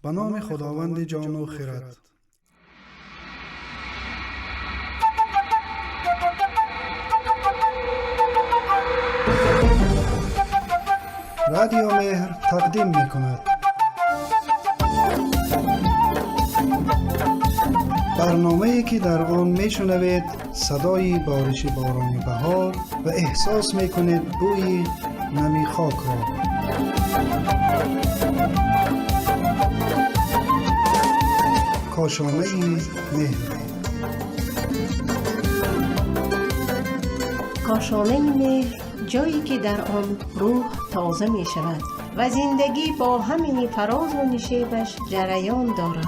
به نام خداوند جان و خرد. رادیو مهر تقدیم می‌کند برنامه‌ای که در آن می‌شنوید صدای بارش باران بهار و احساس می‌کنید بوی نمی خاک را. کاشانه مهر. کاشانه مهر، جایی که در آن روح تازه می شود و زندگی با همین فراز و نشیبش جریان دارد.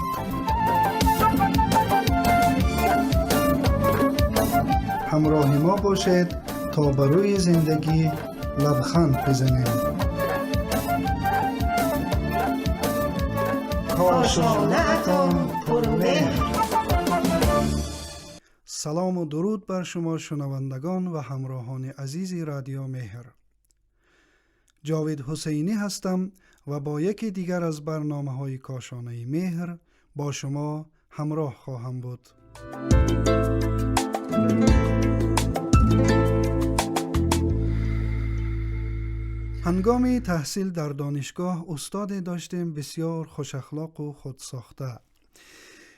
همراه ما باشید تا بر روی زندگی لبخند بزنیم. کاشانه‌تان پرمهر. سلام و درود بر شما شنوندگان و همراهان عزیز رادیو مهر. جاوید حسینی هستم و با یکی دیگر از برنامه‌های کاشانه مهر با شما همراه خواهم بود. هنگام تحصیل در دانشگاه استاد داشتیم بسیار خوش اخلاق و خودساخته.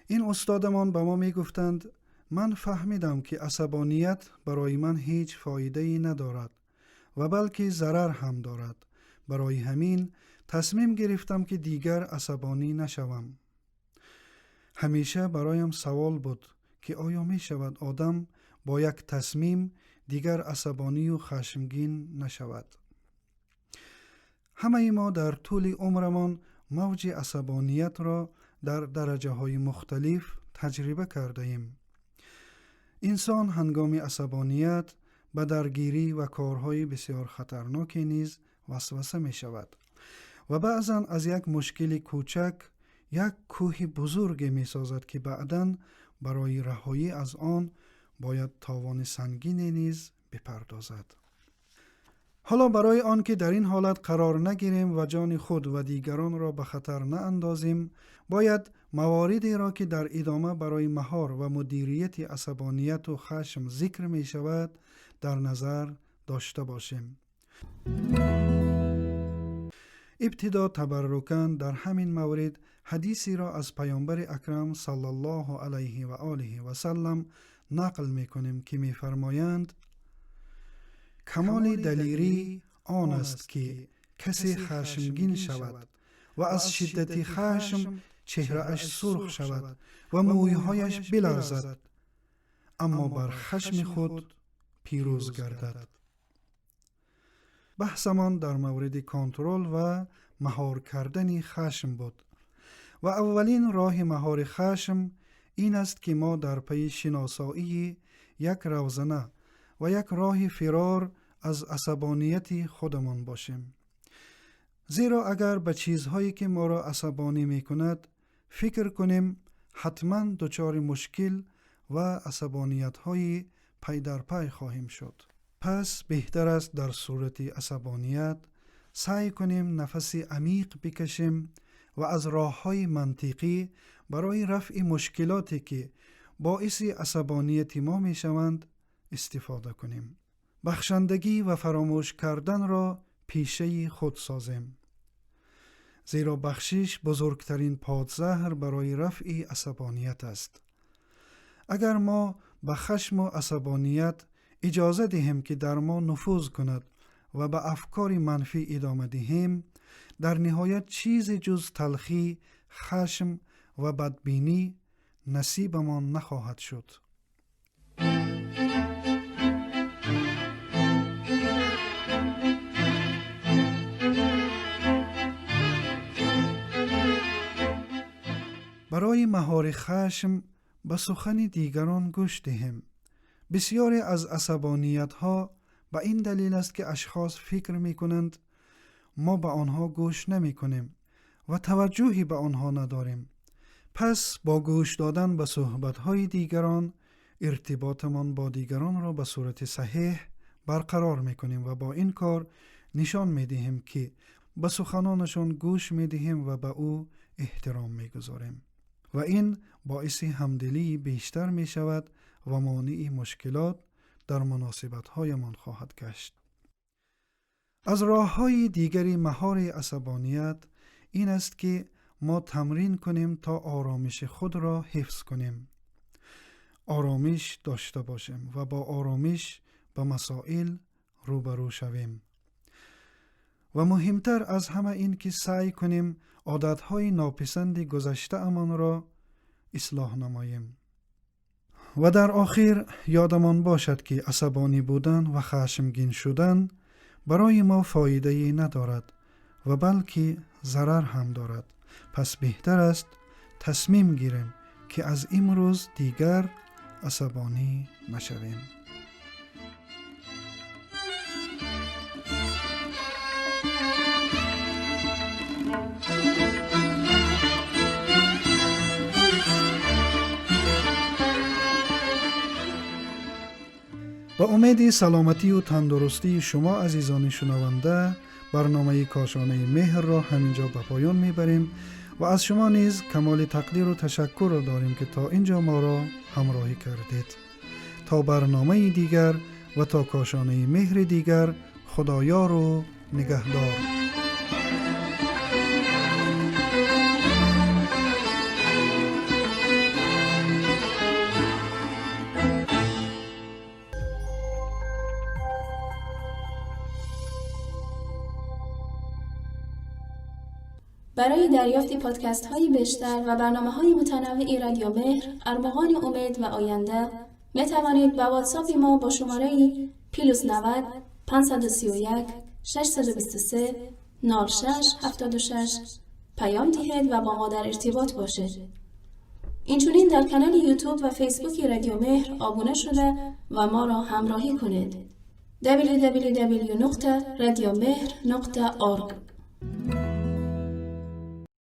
این استادمان به ما می گفتند من فهمیدم که عصبانیت برای من هیچ فایده‌ای ندارد و بلکه ضرر هم دارد. برای همین تصمیم گرفتم که دیگر عصبانی نشوم. همیشه برایم سوال بود که آیا می شود آدم با یک تصمیم دیگر عصبانی و خشمگین نشود؟ همه ما در طول عمرمان موج عصبانیت را در درجه های مختلف تجربه کرده ایم. انسان هنگام عصبانیت به درگیری و کارهای بسیار خطرناکی نیز وسوسه می شود و بعضا از یک مشکل کوچک یک کوه بزرگ می سازد که بعداً برای رهایی از آن باید تاوان سنگین نیز بپردازد. حالا برای آن که در این حالت قرار نگیریم و جان خود و دیگران را به خطر ناندازیم، باید مواردی را که در ادامه برای مهار و مدیریت عصبانیت و خشم ذکر می شود در نظر داشته باشیم. ابتدا تبرکاً در همین مورد حدیثی را از پیامبر اکرم صلی الله علیه و آله و سلم نقل می کنیم که می فرمایند کمال دلیری آن است که کسی خشمگین شود و از شدت خشم چهره‌اش سرخ شود و مویهایش بلرزد، اما بر خشم خود پیروز گردد. بحثمان در مورد کنترل و مهار کردن خشم بود و اولین راه مهار خشم این است که ما در پی شناسایی یک روزنه و یک راه فرار از عصبانیت خودمان باشیم. زیرا اگر به چیزهایی که ما را عصبانی می کند فکر کنیم حتما دچار مشکل و عصبانیت های پی در پی خواهیم شد. پس بهتر است در صورت عصبانیت سعی کنیم نفس عمیق بکشیم و از راه های منطقی برای رفع مشکلاتی که باعث عصبانیت ما می شوند استفاده کنیم. بخشندگی و فراموش کردن را پیشه خود سازیم، زیرا بخشش بزرگترین پادزهر برای رفع عصبانیت است. اگر ما به خشم و عصبانیت اجازه دهیم که در ما نفوذ کند و به افکار منفی ادامه دهیم، در نهایت چیز جز تلخی، خشم و بدبینی نصیبمان نخواهد شد. برای مهار خشم به سخن دیگران گوش دهیم. بسیاری از عصبانیت ها به این دلیل است که اشخاص فکر می کنند ما به آنها گوش نمی کنیم و توجهی به آنها نداریم. پس با گوش دادن به صحبت های دیگران ارتباطمان با دیگران را به صورت صحیح برقرار می کنیم و با این کار نشان می دهیم که به سخنانشان گوش می دهیم و به او احترام می‌گذاریم و این باعث همدلی بیشتر می شود و مانع مشکلات در مناسبت‌هایمان خواهد گشت. از راه‌های دیگری مهار عصبانیت این است که ما تمرین کنیم تا آرامش خود را حفظ کنیم. آرامش داشته باشیم و با آرامش به مسائل روبرو شویم. و مهمتر از همه این که سعی کنیم عادت‌های ناپسند گذشته امان را اصلاح نماییم. و در آخر یادمان باشد که عصبانی بودن و خشمگین شدن برای ما فایده ندارد و بلکه ضرر هم دارد. پس بهتر است تصمیم گیریم که از امروز دیگر عصبانی نشویم. با امید سلامتی و تندرستی شما عزیزان شنونده برنامه کاشانه مهر را همینجا به پایان میبریم و از شما نیز کمال تقدیر و تشکر را داریم که تا اینجا ما را همراهی کردید. تا برنامه دیگر و تا کاشانه مهر دیگر، خدایار و نگهدار. برای دریافت پادکست های بیشتر و برنامه های متنوع رادیو مهر، ارمغان امید و آینده می توانید با واتساپ ما با شماره +90 531 623 0676 پیام دهید و با ما در ارتباط باشید. اینچنین در کانال یوتیوب و فیسبوک رادیو مهر آبونه شده و ما را همراهی کنید. www.radiomehr.org